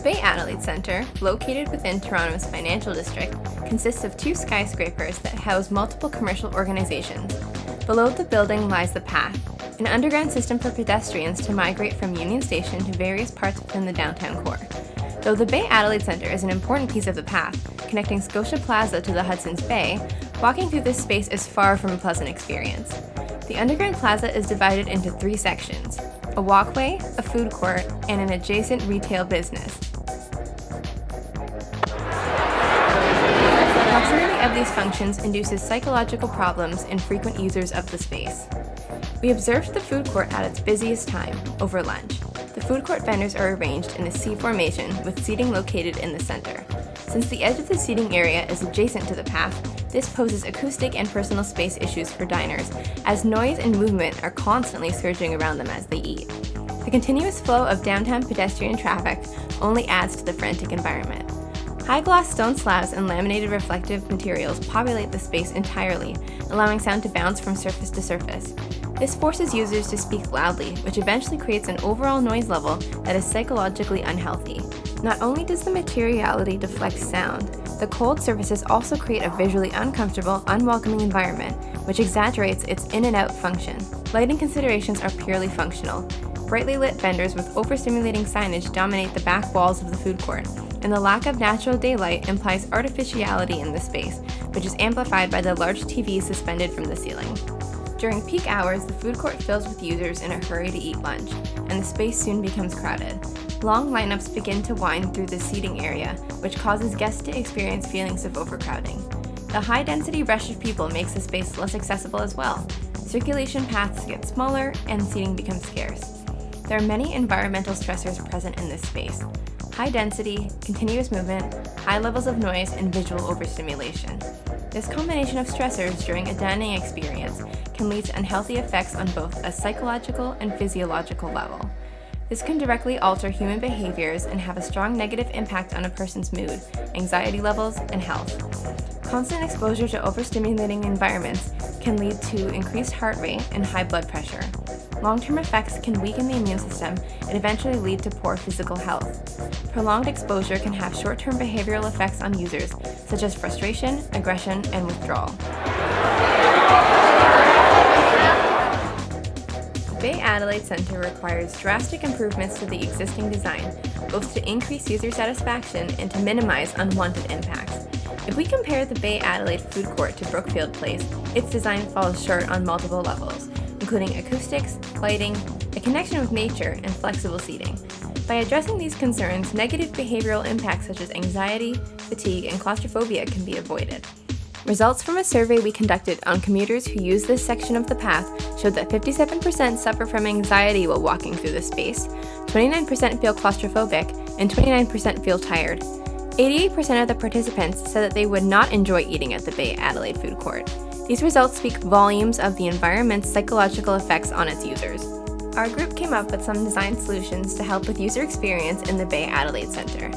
Bay Adelaide Centre, located within Toronto's financial district, consists of two skyscrapers that house multiple commercial organizations. Below the building lies the Path, an underground system for pedestrians to migrate from Union Station to various parts within the downtown core. Though the Bay Adelaide Centre is an important piece of the Path, connecting Scotia Plaza to the Hudson's Bay, walking through this space is far from a pleasant experience. The underground plaza is divided into three sections: a walkway, a food court, and an adjacent retail business. The proximity of these functions induces psychological problems in frequent users of the space. We observed the food court at its busiest time, over lunch. The food court vendors are arranged in a C formation with seating located in the center. Since the edge of the seating area is adjacent to the Path, this poses acoustic and personal space issues for diners, as noise and movement are constantly surging around them as they eat. The continuous flow of downtown pedestrian traffic only adds to the frantic environment. High-gloss stone slabs and laminated reflective materials populate the space entirely, allowing sound to bounce from surface to surface. This forces users to speak loudly, which eventually creates an overall noise level that is psychologically unhealthy. Not only does the materiality deflect sound, the cold surfaces also create a visually uncomfortable, unwelcoming environment, which exaggerates its in and out function. Lighting considerations are purely functional. Brightly lit vendors with overstimulating signage dominate the back walls of the food court, and the lack of natural daylight implies artificiality in the space, which is amplified by the large TVs suspended from the ceiling. During peak hours, the food court fills with users in a hurry to eat lunch, and the space soon becomes crowded. Long lineups begin to wind through the seating area, which causes guests to experience feelings of overcrowding. The high-density rush of people makes the space less accessible as well. Circulation paths get smaller, and seating becomes scarce. There are many environmental stressors present in this space: high density, continuous movement, high levels of noise, and visual overstimulation. This combination of stressors during a dining experience can lead to unhealthy effects on both a psychological and physiological level. This can directly alter human behaviors and have a strong negative impact on a person's mood, anxiety levels, and health. Constant exposure to overstimulating environments can lead to increased heart rate and high blood pressure. Long-term effects can weaken the immune system and eventually lead to poor physical health. Prolonged exposure can have short-term behavioral effects on users, such as frustration, aggression, and withdrawal. Bay Adelaide Centre requires drastic improvements to the existing design, both to increase user satisfaction and to minimize unwanted impacts. If we compare the Bay Adelaide food court to Brookfield Place, its design falls short on multiple levels, including acoustics, lighting, a connection with nature, and flexible seating. By addressing these concerns, negative behavioral impacts such as anxiety, fatigue, and claustrophobia can be avoided. Results from a survey we conducted on commuters who use this section of the Path showed that 57% suffer from anxiety while walking through the space, 29% feel claustrophobic, and 29% feel tired. 88% of the participants said that they would not enjoy eating at the Bay Adelaide food court. These results speak volumes of the environment's psychological effects on its users. Our group came up with some design solutions to help with user experience in the Bay Adelaide Centre.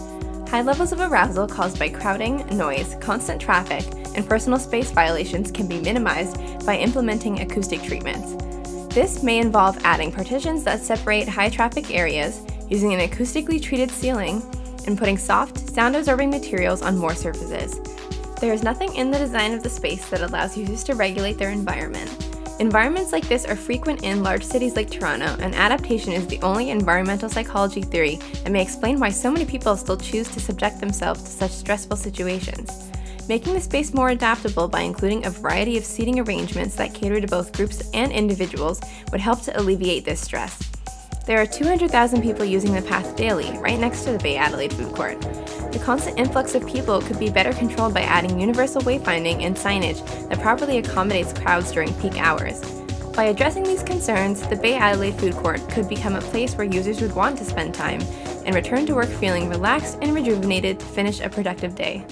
High levels of arousal caused by crowding, noise, constant traffic, and personal space violations can be minimized by implementing acoustic treatments. This may involve adding partitions that separate high-traffic areas, using an acoustically treated ceiling, and putting soft, sound-absorbing materials on more surfaces. There is nothing in the design of the space that allows users to regulate their environment. Environments like this are frequent in large cities like Toronto, and adaptation is the only environmental psychology theory that may explain why so many people still choose to subject themselves to such stressful situations. Making the space more adaptable by including a variety of seating arrangements that cater to both groups and individuals would help to alleviate this stress. There are 200,000 people using the Path daily, right next to the Bay Adelaide food court. The constant influx of people could be better controlled by adding universal wayfinding and signage that properly accommodates crowds during peak hours. By addressing these concerns, the Bay Adelaide food court could become a place where users would want to spend time and return to work feeling relaxed and rejuvenated to finish a productive day.